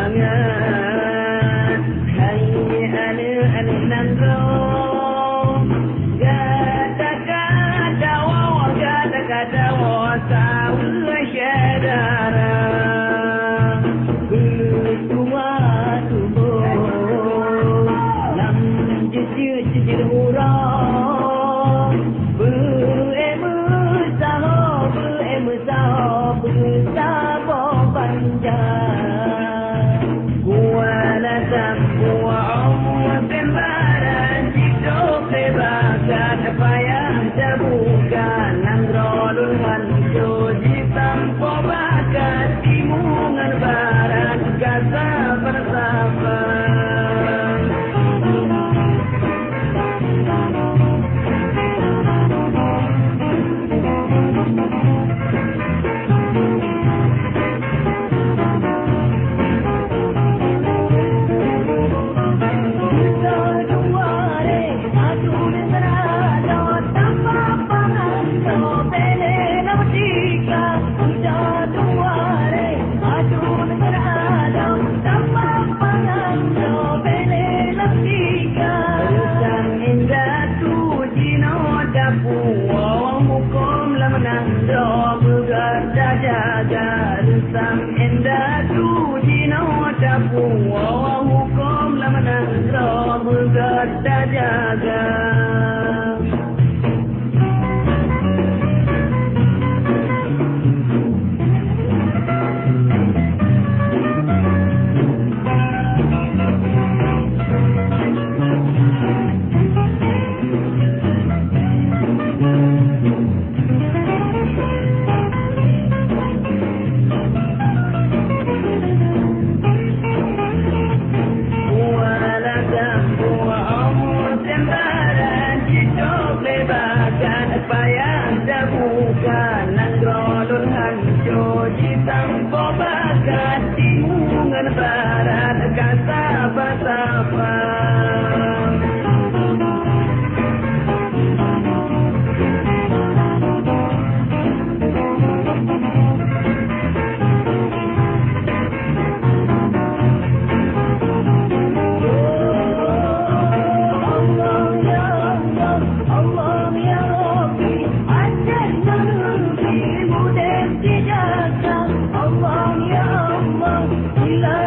banget. Hai anu nandro, kata-kata tahu syadara. Tua tubuh, lam jujur huruf, bersahab panjang. Kuala sambu'a umur kembaran, hidup lebakan payah terbuka, nangrolul hancu ditampo bakat, timungan barat kasa bersama. Allah ya Allah,